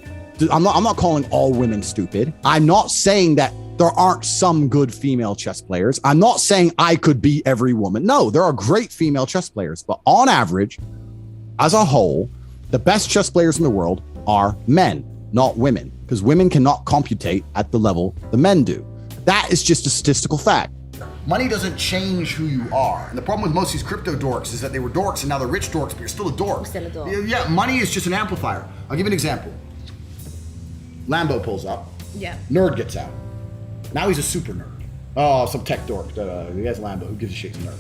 I'm not calling all women stupid. I'm not saying that there aren't some good female chess players. I'm not saying I could be every woman. No, there are great female chess players, but on average, as a whole, the best chess players in the world are men, not women, because women cannot computate at the level the men do. That is just a statistical fact. Money doesn't change who you are. And the problem with most of these crypto dorks is that they were dorks and now they're rich dorks, but you're still a dork. Still a dork. Yeah, money is just an amplifier. I'll give you an example. Lambo pulls up. Yeah. Nerd gets out. Now he's a super nerd. Oh, some tech dork. He has a Lambo. Who gives a shit? He's a nerd.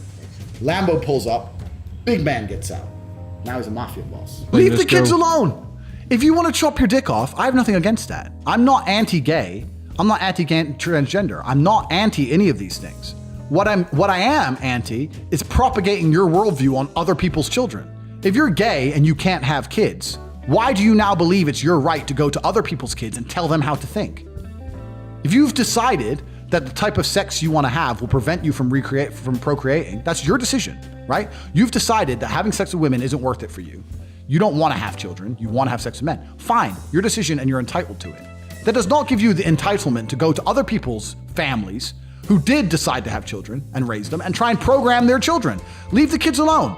Lambo pulls up. Big man gets out. Now he's a mafia boss. Leave the kids alone. If you want to chop your dick off, I have nothing against that. I'm not anti-gay. I'm not anti-transgender. I'm not anti any of these things. What I am anti is propagating your worldview on other people's children. If you're gay and you can't have kids, why do you now believe it's your right to go to other people's kids and tell them how to think? If you've decided that the type of sex you want to have will prevent you from procreating, that's your decision, right? You've decided that having sex with women isn't worth it for you. You don't want to have children. You want to have sex with men. Fine, your decision and you're entitled to it. That does not give you the entitlement to go to other people's families who did decide to have children and raise them and try and program their children. Leave the kids alone.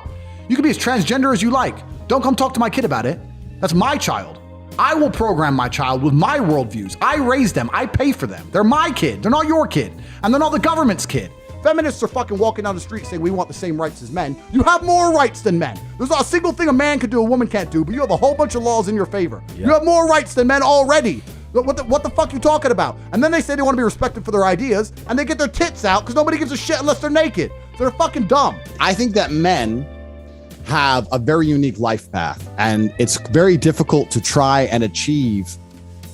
You can be as transgender as you like. Don't come talk to my kid about it. That's my child. I will program my child with my worldviews. I raise them. I pay for them. They're my kid. They're not your kid. And they're not the government's kid. Feminists are fucking walking down the street saying we want the same rights as men. You have more rights than men. There's not a single thing a man can do a woman can't do, but you have a whole bunch of laws in your favor. Yeah. You have more rights than men already. What the fuck you talking about? And then they say they want to be respected for their ideas, and they get their tits out because nobody gives a shit unless they're naked. So they're fucking dumb. I think that men have a very unique life path, and it's very difficult to try and achieve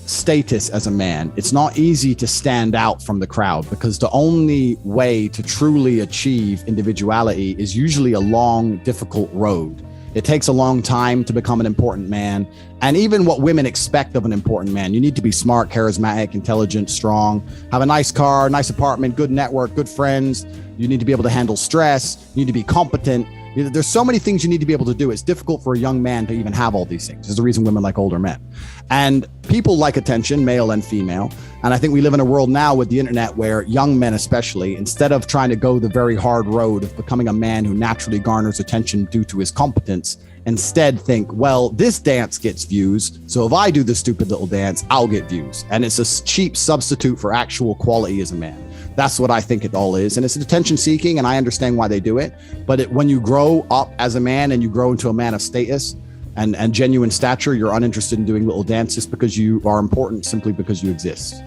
status as a man. It's not easy to stand out from the crowd because the only way to truly achieve individuality is usually a long, difficult road. It takes a long time to become an important man. And even what women expect of an important man, you need to be smart, charismatic, intelligent, strong, have a nice car, nice apartment, good network, good friends. You need to be able to handle stress. You need to be competent. There's so many things you need to be able to do. It's difficult for a young man to even have all these things. There's the reason women like older men. And people like attention, male and female. And I think we live in a world now with the internet where young men especially, instead of trying to go the very hard road of becoming a man who naturally garners attention due to his competence, instead think, well, this dance gets views, so if I do this stupid little dance, I'll get views. And it's a cheap substitute for actual quality as a man. That's what I think it all is. And it's attention seeking, and I understand why they do it. But when you grow up as a man and you grow into a man of status and genuine stature, you're uninterested in doing little dances because you are important simply because you exist.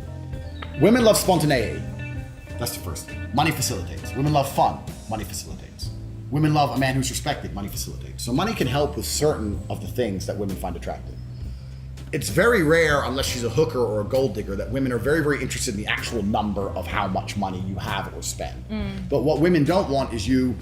Women love spontaneity. That's the first thing. Money facilitates. Women love fun. Money facilitates. Women love a man who's respected. Money facilitates. So money can help with certain of the things that women find attractive. It's very rare, unless she's a hooker or a gold digger, that women are very, very interested in the actual number of how much money you have or spend. But what women don't want is you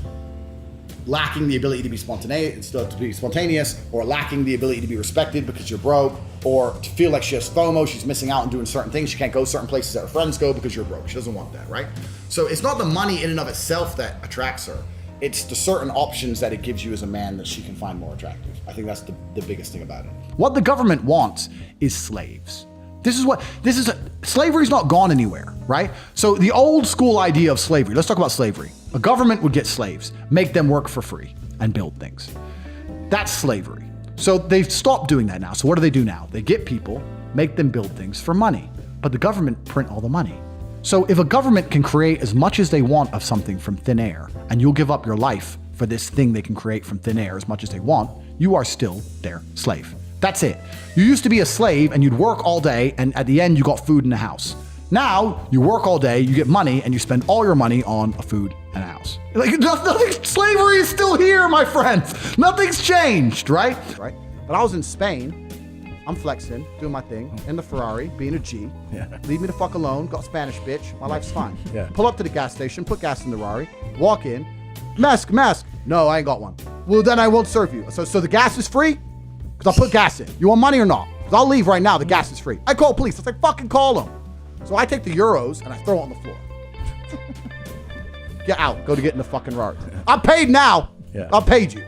lacking the ability to be spontaneous, or lacking the ability to be respected because you're broke, or to feel like she has FOMO, she's missing out on doing certain things. She can't go certain places that her friends go because you're broke. She doesn't want that, right? So it's not the money in and of itself that attracts her. It's the certain options that it gives you as a man that she can find more attractive. I think that's the biggest thing about it. What the government wants is slaves. Slavery's not gone anywhere, right? So the old school idea of slavery, let's talk about slavery. A government would get slaves, make them work for free and build things. That's slavery. So they've stopped doing that now. So what do they do now? They get people, make them build things for money, but the government print all the money. So if a government can create as much as they want of something from thin air, and you'll give up your life for this thing they can create from thin air as much as they want, you are still their slave. That's it. You used to be a slave and you'd work all day, and at the end you got food in the house. Now you work all day, you get money, and you spend all your money on a food and a house. Like nothing, slavery is still here, my friends. Nothing's changed, right? Right. But I was in Spain. I'm flexing, doing my thing, in the Ferrari, being a G. Yeah. Leave me the fuck alone, got a Spanish bitch, my life's fine. Yeah. Pull up to the gas station, put gas in the Ferrari, walk in, mask. No, I ain't got one. Well, then I won't serve you. So the gas is free? Because I'll put gas in. You want money or not? Because I'll leave right now, the gas is free. I call police, I say, fucking call them. So I take the euros and I throw it on the floor. Get out, go to get in the fucking Ferrari. I'm paid now. Yeah. I paid you.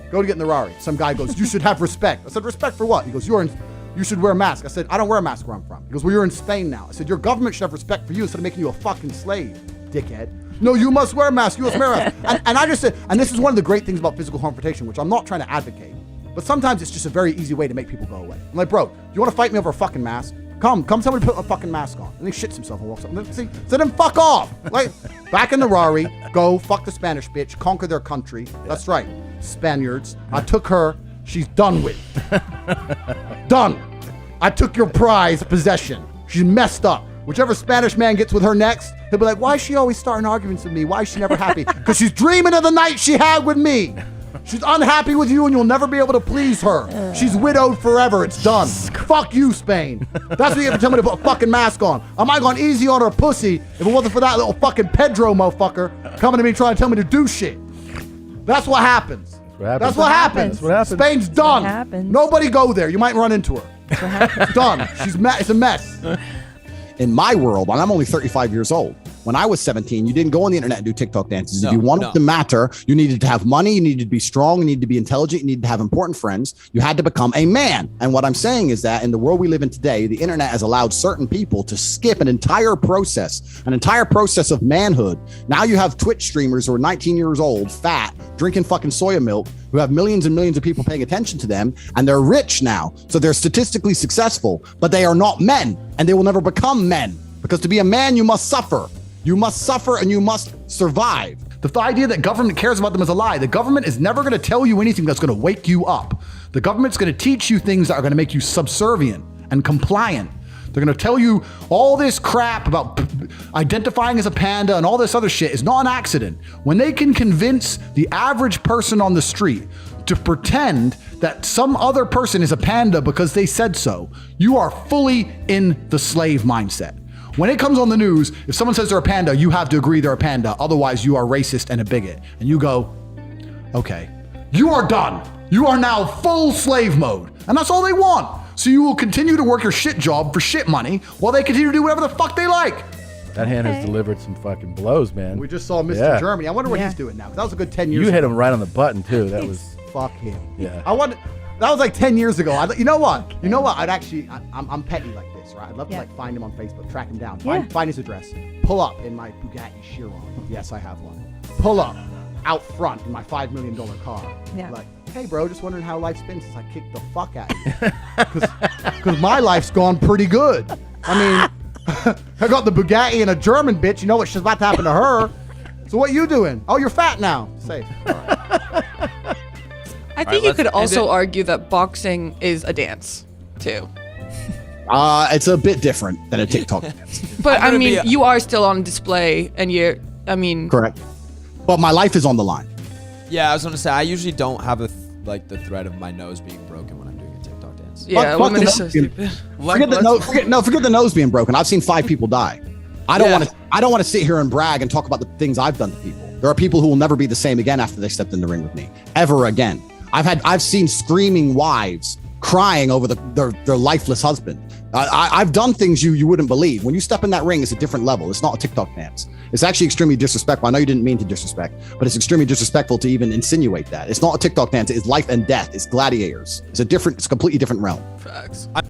Go to get in the Ferrari. Some guy goes, you should have respect. I said, respect for what? He goes, you should wear a mask. I said, I don't wear a mask where I'm from. He goes, well, you're in Spain now. I said, your government should have respect for you instead of making you a fucking slave, dickhead. No, you must wear a mask. You must wear a mask. And I just said, and this is one of the great things about physical confrontation, which I'm not trying to advocate, but sometimes it's just a very easy way to make people go away. I'm like, bro, do you want to fight me over a fucking mask? Come, somebody put a fucking mask on. And he shits himself and walks up. See, so then fuck off. Like, back in the Rari, go fuck the Spanish bitch, conquer their country. Yeah. That's right, Spaniards. I took her, she's done with. Done. I took your prized possession. She's messed up. Whichever Spanish man gets with her next, he'll be like, why is she always starting arguments with me? Why is she never happy? Because she's dreaming of the night she had with me. She's unhappy with you and you'll never be able to please her. She's widowed forever. It's done. Fuck you, Spain. That's what you have to tell me to put a fucking mask on. I might have gone easy on her pussy if it wasn't for that little fucking Pedro motherfucker coming to me trying to tell me to do shit. That's what happens. That's what happens. Spain's done. Nobody go there. You might run into her. It's done. It's a mess. In my world, and I'm only 35 years old, when I was 17, you didn't go on the internet and do TikTok dances. If you wanted to matter, you needed to have money, you needed to be strong, you needed to be intelligent, you needed to have important friends. You had to become a man. And what I'm saying is that in the world we live in today, the internet has allowed certain people to skip an entire process of manhood. Now you have Twitch streamers who are 19 years old, fat, drinking fucking soya milk, who have millions and millions of people paying attention to them, and they're rich now. So they're statistically successful, but they are not men, and they will never become men. Because to be a man, you must suffer. You must suffer and you must survive. The idea that government cares about them is a lie. The government is never going to tell you anything that's going to wake you up. The government's going to teach you things that are going to make you subservient and compliant. They're going to tell you all this crap about identifying as a panda and all this other shit is not an accident. When they can convince the average person on the street to pretend that some other person is a panda because they said so, you are fully in the slave mindset. When it comes on the news, if someone says they're a panda, you have to agree they're a panda. Otherwise, you are racist and a bigot. And you go, okay, you are done. You are now full slave mode. And that's all they want. So you will continue to work your shit job for shit money while they continue to do whatever the fuck they like. That hand has delivered some fucking blows, man. We just saw Mr. Germany. I wonder what he's doing now. That was a good 10 years You ago. hit him right on the button, too. That was... Fuck him. Yeah. That was like 10 years ago. You know what? I'd actually, I'm petty like this, right? I'd love to like find him on Facebook, track him down, find his address, pull up in my Bugatti Chiron. Yes, I have one. Pull up out front in my $5 million car. Yeah. Like, hey, bro, just wondering how life's been since I kicked the fuck out of you. Because my life's gone pretty good. I mean, I got the Bugatti and a German bitch. You know what she's about to happen to her. So what you doing? Oh, you're fat now. Safe. All right. I think you could also argue that boxing is a dance, too. It's a bit different than a TikTok dance. But I mean, you are still on display, and Correct. But my life is on the line. Yeah, I was gonna say I usually don't have the threat of my nose being broken when I'm doing a TikTok dance. Yeah, women are so stupid. Forget the nose being broken. I've seen 5 people die. I don't want to sit here and brag and talk about the things I've done to people. There are people who will never be the same again after they stepped in the ring with me, ever again. I've seen screaming wives crying over their lifeless husband. I've done things you wouldn't believe. When you step in that ring, it's a different level. It's not a TikTok dance. It's actually extremely disrespectful. I know you didn't mean to disrespect, but it's extremely disrespectful to even insinuate that. It's not a TikTok dance. It's life and death. It's gladiators. It's a completely different realm. Facts.